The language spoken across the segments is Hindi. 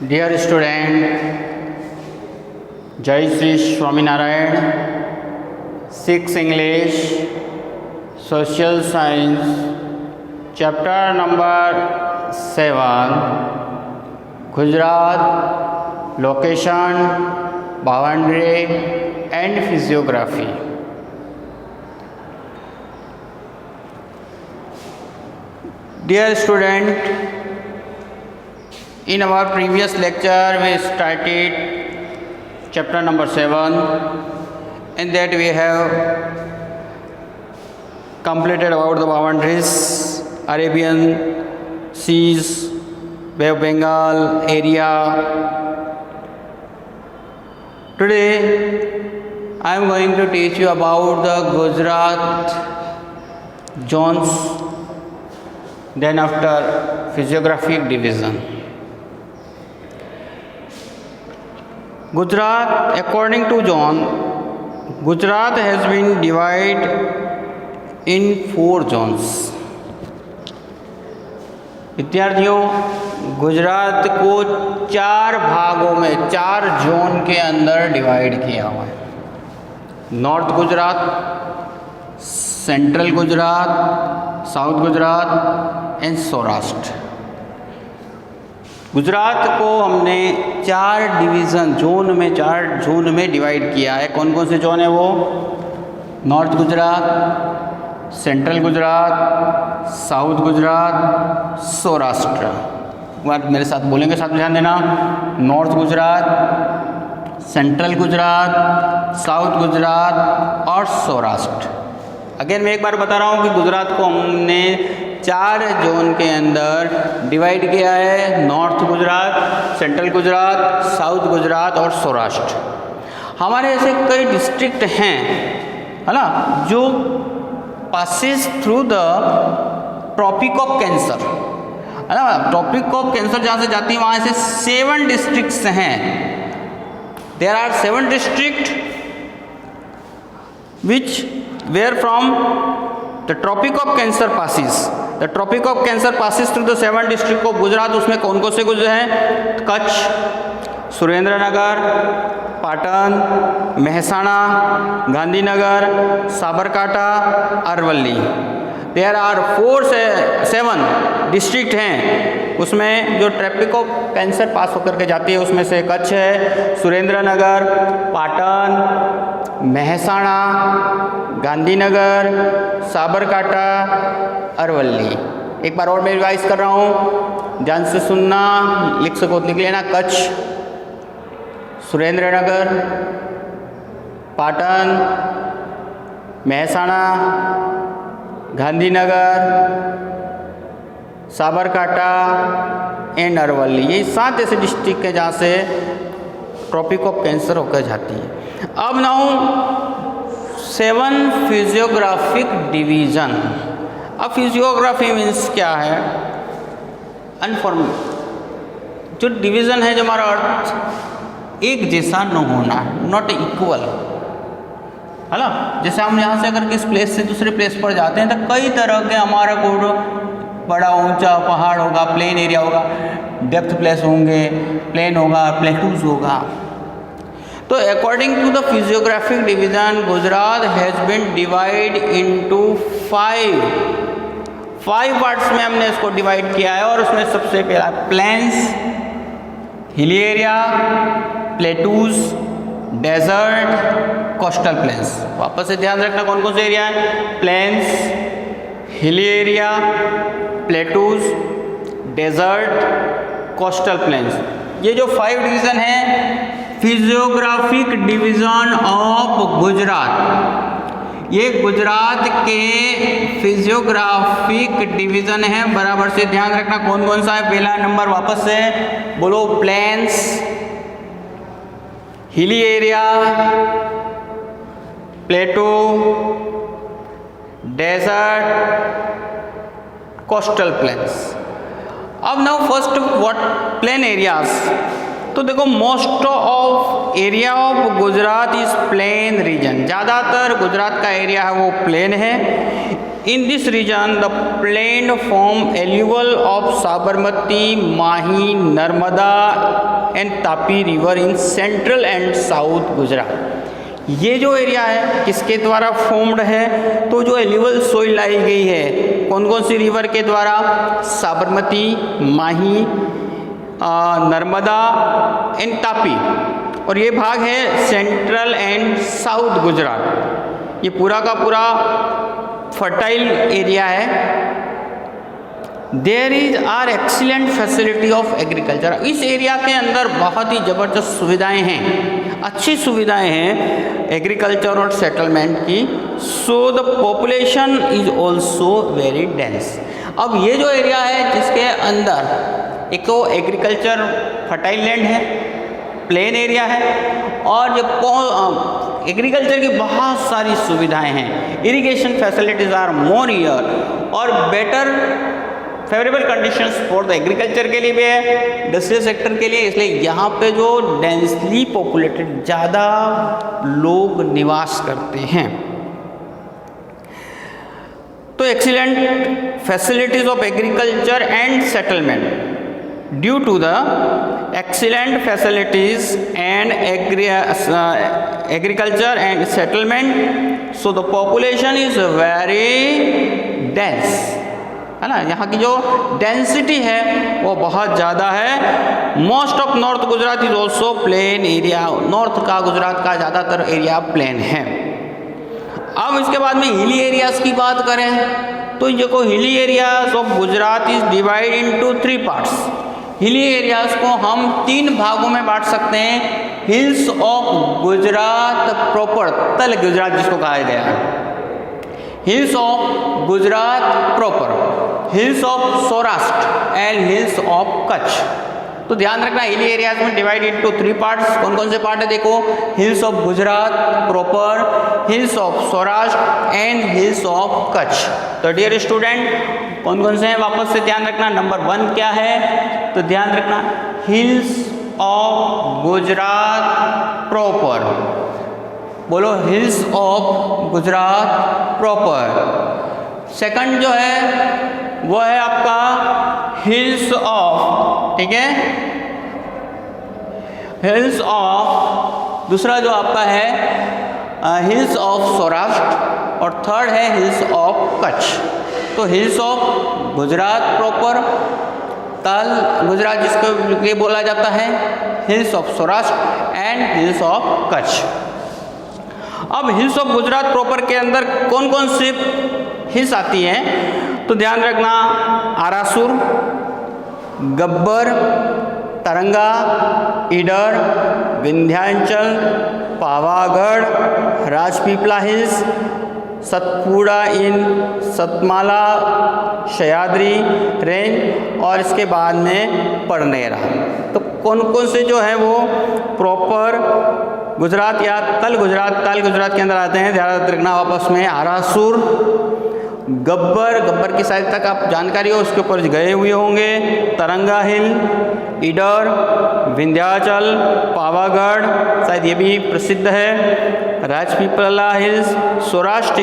Dear student, Jai Sri Swaminarayan, 6th English, Social Science, Chapter number 7, Gujarat, Location, Boundary and Physiography. Dear student, in our previous lecture we started chapter number 7. In that we have completed about the boundaries, Arabian Seas, Bay of Bengal area. Today I am going to teach you about the Gujarat zones, then after physiographic division. Gujarat, according to zone, Gujarat has been divided in 4 zones. विद्यार्थियों, गुजरात को 4 भागों में 4 जोन के अंदर डिवाइड किया हुआ है. North Gujarat, central Gujarat, south Gujarat and Saurashtra. Gujarat को हमने 4 डिवीज़न चार जोन में डिवाइड किया है. कौन कौन से जोन है वो? North Gujarat, central Gujarat, south Gujarat, Saurashtra. एक बार मेरे साथ बोलेंगे, साथ में ध्यान देना. North Gujarat, central Gujarat, south Gujarat और सौराष्ट्र. अगेन मैं एक बार बता रहा हूँ कि गुजरात को हमने 4 जोन के अंदर डिवाइड किया है. North Gujarat, central Gujarat, south Gujarat और सौराष्ट्र. हमारे ऐसे कई डिस्ट्रिक्ट हैं, है ना, जो passes through the Tropic of Cancer, है ना. ट्रॉपिक ऑफ कैंसर जहाँ से जाती है वहाँ से 7 डिस्ट्रिक्ट्स हैं. There are 7 district which were from the Tropic of Cancer passes. The Tropic of Cancer passes through the 7 district of Gujarat. उसमें कौन कौन से गुजरे हैं? Kutch, Surendranagar, Patan, Mehsana, Gandhinagar, Sabarkantha, Aravalli. There are 7 district हैं. उसमें जो ट्रॉपिक ऑफ कैंसर पास होकर के जाती है उसमें से कच्छ है, सुरेंद्रनगर, पाटन, मेहसाणा, गांधीनगर, साबरकांठा, अरवली. एक बार और मैं रिवाइज कर रहा हूँ, ध्यान से सुनना, लिख सको लिख लेना. कच्छ, सुरेंद्रनगर, पाटन, मेहसाणा, गांधीनगर, साबरकांठा एंड अरवली. ये 7 ऐसे डिस्ट्रिक्ट हैं जहाँ से ट्रॉपिक ऑफ कैंसर होकर जाती है. अब नाउ 7 फिजियोग्राफिक डिवीज़न. अब फिजियोग्राफी मीन्स क्या है? अनफॉर्म जो डिवीज़न है, जो हमारा अर्थ एक जैसा न होना, नॉट इक्वल, है ना. जैसे हम यहाँ से अगर किस प्लेस से दूसरे प्लेस पर जाते हैं तो कई तरह के हमारा कोड, बड़ा ऊंचा पहाड़ होगा, प्लेन एरिया होगा, डेप्थ प्लेस होंगे, प्लेन होगा, प्लेटूज होगा. तो according to the physiographic division Gujarat has been divide into 5 parts में हमने इसको डिवाइड किया है. और उसमें सबसे पहला plains, hilly area, plateaus, desert, coastal plains. वापस से ध्यान रखना कौन कौन से एरिया है? Plains, hilly area, plateaus, desert, coastal plains. ये जो 5 डिवीज़न हैं फिजियोग्राफिक डिवीज़न ऑफ गुजरात, ये गुजरात के फिजियोग्राफिक डिवीज़न है. बराबर से ध्यान रखना कौन कौन सा है. पहला नंबर वापस से बोलो, plains, hilly area, plateau, desert, coastal plains. अब now first what plain areas. तो देखो, most of area of Gujarat is plain region. ज़्यादातर गुजरात का एरिया है वो प्लेन है. In this region, the plain form alluvial of Sabarmati, Mahi, Narmada and Tapi river in central and south Gujarat। ये जो एरिया है किसके द्वारा फॉर्म्ड है? तो जो एल्यूवियल सोइल लाई गई है कौन कौन सी रिवर के द्वारा? साबरमती, माही, नर्मदा एंड तापी। और ये भाग है सेंट्रल एंड साउथ गुजरात। ये पूरा का पूरा फर्टाइल एरिया है। There is are excellent facility of agriculture. इस एरिया के अंदर बहुत ही ज़बरदस्त सुविधाएं हैं, अच्छी सुविधाएं हैं एग्रीकल्चर और सेटलमेंट की। So the population is also very dense. अब ये जो एरिया है जिसके अंदर एक तो एग्रीकल्चर फर्टाइल लैंड है, प्लेन एरिया है, और जो एग्रीकल्चर की बहुत सारी सुविधाएं हैं, irrigation facilities are more here और better favourable conditions for the agriculture के लिए भी है, इंडस्ट्रियल सेक्टर के लिए। इसलिए यहाँ पे जो डेंसली पॉपुलेटेड ज़्यादा लोग निवास करते हैं। तो excellent facilities of agriculture and settlement. Due to the excellent facilities and agriculture and settlement, so the population is very dense, है ना। यहाँ की जो डेंसिटी है वो बहुत ज़्यादा है। Most of north Gujarat is also plain area. North का गुजरात का ज़्यादातर एरिया प्लेन है। अब इसके बाद में हिली एरियाज़ की बात करें तो ये को hilly areas of Gujarat is divide into 3 parts. Hilly areas को हम 3 भागों में बांट सकते हैं। हिल्स ऑफ गुजरात प्रॉपर, तल गुजरात जिसको कहा गया है, hills of Gujarat proper, hills of Saurashtra and hills of Kutch. तो ध्यान रखना हिली एरियाज में डिवाइड इनटू 3 पार्ट्स। कौन कौन से पार्ट है देखो? Hills of Gujarat proper, hills of Saurashtra and hills of Kutch. तो डियर स्टूडेंट कौन कौन से हैं वापस से ध्यान रखना। नंबर 1 क्या है? तो ध्यान रखना हिल्स ऑफ गुजरात प्रॉपर। बोलो hills of Gujarat proper. Second जो है वो है आपका हिल्स ऑफ, ठीक है, हिल्स ऑफ। दूसरा जो आपका है हिल्स ऑफ सौराष्ट्र और थर्ड है हिल्स ऑफ कच्छ। तो हिल्स ऑफ गुजरात प्रॉपर, तल गुजरात जिसको ये बोला जाता है, hills of Saurashtra and hills of Kutch. अब हिल्स ऑफ गुजरात प्रॉपर के अंदर कौन कौन सी हिल्स आती हैं? तो ध्यान रखना आरासुर, गब्बर, तरंगा, ईडर, विंध्याचल, पावागढ़, राजपीपला हिल्स, सतपुड़ा इन सतमाला, सह्याद्री रेंज और इसके बाद में परनेरा। तो कौन कौन से जो है वो प्रॉपर गुजरात या तल गुजरात के अंदर आते हैं। ध्यान रखना वापस में आरासुर, गब्बर की साइड तक आप जानकारी हो उसके ऊपर गए हुए होंगे, तरंगा हिल, ईडर, विंध्याचल, पावागढ़ शायद ये भी प्रसिद्ध है, राजपीपला हिल्स, सौराष्ट्र,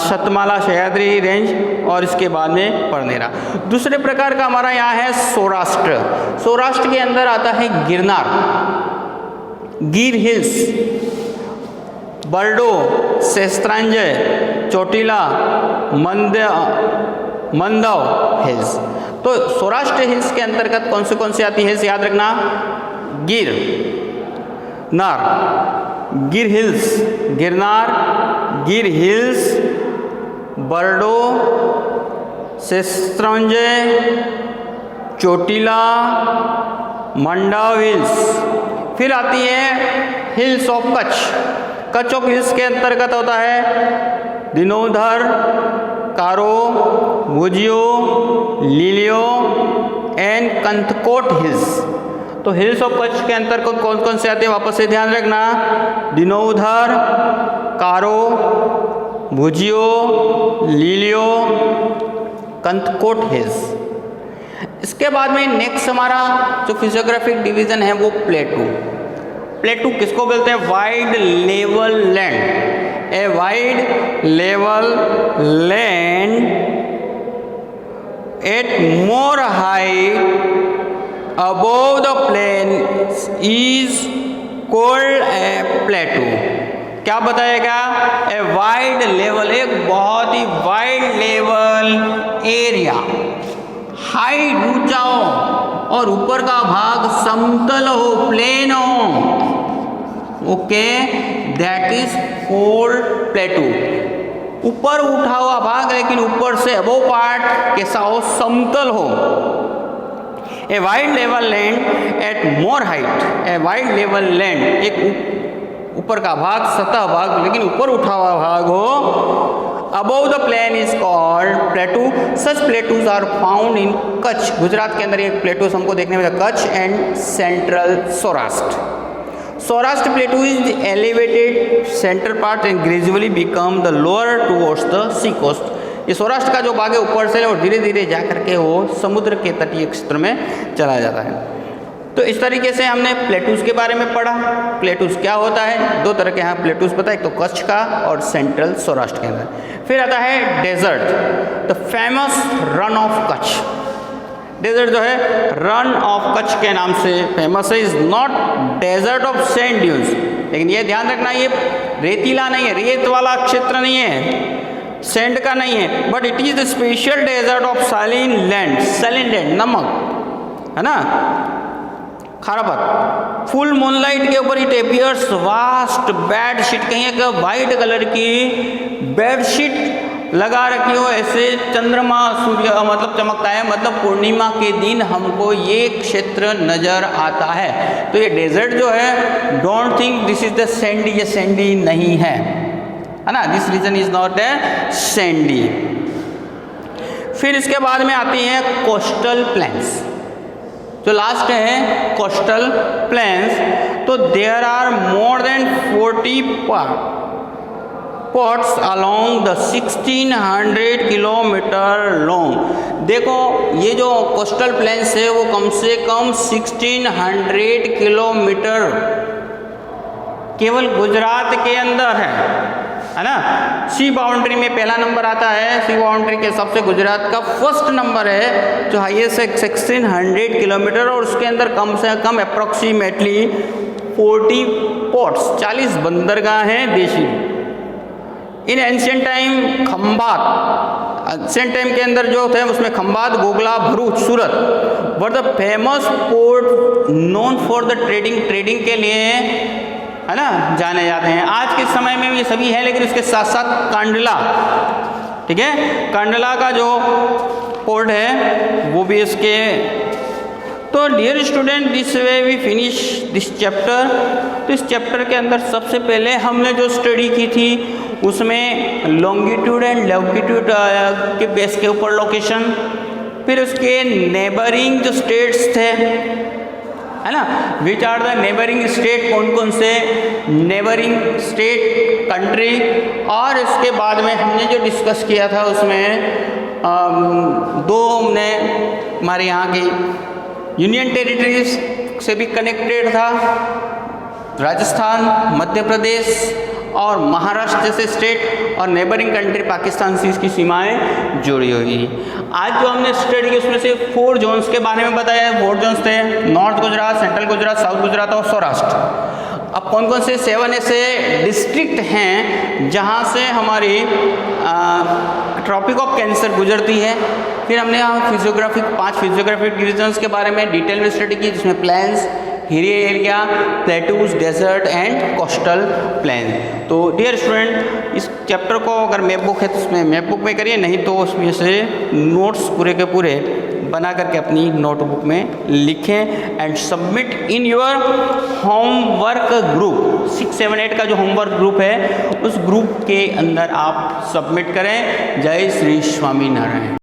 सतमाला सह्याद्री रेंज और इसके बाद में परनेरा। दूसरे प्रकार का हमारा यहाँ है सौराष्ट्र। सौराष्ट्र के अंदर आता है गिरनार, गिर हिल्स, बरडो, शेस्त्रांजय, चोटीला, मंदव हिल्स। तो सौराष्ट्र हिल्स के अंतर्गत कौन सी आती है याद रखना? गिर नार, गिर हिल्स, गिरनार, गिर हिल्स, बरडो, शेस्त्रांजय, चोटीला, मंडव हिल्स। फिर आती है hills of Kutch. Kutch of hills के अंतर्गत होता है दिनोधर, कारो, भुजियो, लीलियो एंड कंथकोट हिल्स। तो हिल्स ऑफ कच्छ के अंतर्गत कौन कौन से आते हैं वापस से ध्यान रखना? दिनोधर, कारो, भुजियो, लीलियो, कंथकोट हिल्स। इसके बाद में नेक्स्ट हमारा जो फिजियोग्राफिक डिवीजन है वो प्लेटू। प्लेटू किसको बोलते हैं? Wide level land. A wide level land at more height above the plain is called a plateau। क्या बताएगा? ए वाइड लेवल, एक बहुत ही वाइड लेवल एरिया, हाइट ऊंचा हो और ऊपर का भाग समतल हो, प्लेन हो, ओके, दैट इज कॉल्ड प्लेटू। ऊपर उठा हुआ भाग लेकिन ऊपर से अबोव पार्ट कैसा हो? समतल हो। A wide level land at more height, a wide level land, एक ऊपर का भाग, सतह भाग लेकिन ऊपर उठा हुआ भाग हो, above the plain is called plateau. Such plateaus are found in Kutch. Gujarat के अंदर एक प्लेटूज हमको देखने में Kutch and central Saurashtra. Saurashtra plateau is elevated center part and gradually become the lower towards the sea coast। ये सौराष्ट्र का जो भाग है ऊपर से और धीरे धीरे जा करके वो समुद्र के तटीय क्षेत्र में चला जाता है। तो इस तरीके से हमने प्लेटूज के बारे में पढ़ा। प्लेटूज क्या होता है? दो तरह के यहाँ प्लेटूज पता है, एक तो कच्छ का और सेंट्रल सौराष्ट्र के अंदर। फिर आता है desert, the famous Rann of Kutch. Desert जो है रन ऑफ कच्छ के नाम से फेमस है। Is not desert of sand dunes, लेकिन ये ध्यान रखना ये रेतीला नहीं है, रेत वाला क्षेत्र नहीं है, सैंड का नहीं है, but it is the special desert of saline land. Saline land नमक है ना, खारापत। फुल मूनलाइट के ऊपर it appears vast bed sheet, कहीं एक वाइट कलर की बेड शीट लगा रखी हो, ऐसे चंद्रमा सूर्य मतलब चमकता है, मतलब पूर्णिमा के दिन हमको ये क्षेत्र नजर आता है। तो ये डेजर्ट जो है, don't think this is the sandy, ये सैंडी नहीं है ना, this region is not a sandy. फिर इसके बाद में आती है कोस्टल प्लेन्स, जो लास्ट है कोस्टल प्लेन्स। तो there are more than 40 spots along the 1600 kilometre long. देखो ये जो कोस्टल प्लेन्स है वो कम से कम 1600 किलोमीटर केवल गुजरात के अंदर है ना। सी बाउंड्री में पहला नंबर आता है, सी बाउंड्री के हिसाब से गुजरात का फर्स्ट नंबर है जो हाईएस्ट है 1600 किलोमीटर, और उसके अंदर कम से कम अप्रोक्सीमेटली 40 पोर्ट्स, 40 बंदरगाह हैं देशी। In ancient time Khambhat, ancient time के अंदर जो थे उसमें खंबात, गोगला, Bharuch, Surat were the famous port known for the trading के लिए है ना जाने जाते हैं। आज के समय में भी ये सभी है, लेकिन उसके साथ साथ कांडला, ठीक है, कांडला का जो पोर्ट है वो भी इसके। तो dear student, this way we finish this chapter. तो इस चैप्टर के अंदर सबसे पहले हमने जो स्टडी की थी उसमें लॉन्गिट्यूड एंड लैटिट्यूड के बेस के ऊपर लोकेशन, फिर उसके नेबरिंग जो स्टेट्स थे है ना, which are the neighbouring state, कौन कौन से नेबरिंग स्टेट कंट्री, और इसके बाद में हमने जो डिस्कस किया था उसमें दो हमने हमारे यहाँ की यूनियन टेरिटरीज से भी कनेक्टेड था, राजस्थान, मध्य प्रदेश और महाराष्ट्र जैसे स्टेट, और नेबरिंग कंट्री पाकिस्तान से इसकी सीमाएं जुड़ी हुई। आज जो हमने स्टडी की उसमें से 4 जोन्स के बारे में बताया। 4 जोन्स थे, north Gujarat, central Gujarat, south Gujarat और सौराष्ट्र। अब कौन कौन से 7 ऐसे डिस्ट्रिक्ट हैं जहाँ से हमारी ट्रॉपिक ऑफ कैंसर गुजरती है। फिर हमने यहाँ फिजियोग्राफिक 5 फिजियोग्राफिक डिविजन्स के बारे में डिटेल में स्टडी की, जिसमें plains, hilly area, plateaus, desert and coastal plain. तो डियर स्टूडेंट, इस चैप्टर को अगर मैप बुक है तो उसमें मैप बुक में करिए, नहीं तो उसमें से नोट्स पूरे के पूरे बना करके अपनी नोटबुक में लिखें and submit in your homework group. 6, 7, 8 का जो होमवर्क ग्रुप है उस ग्रुप के अंदर आप सबमिट करें। जय श्री स्वामीनारायण।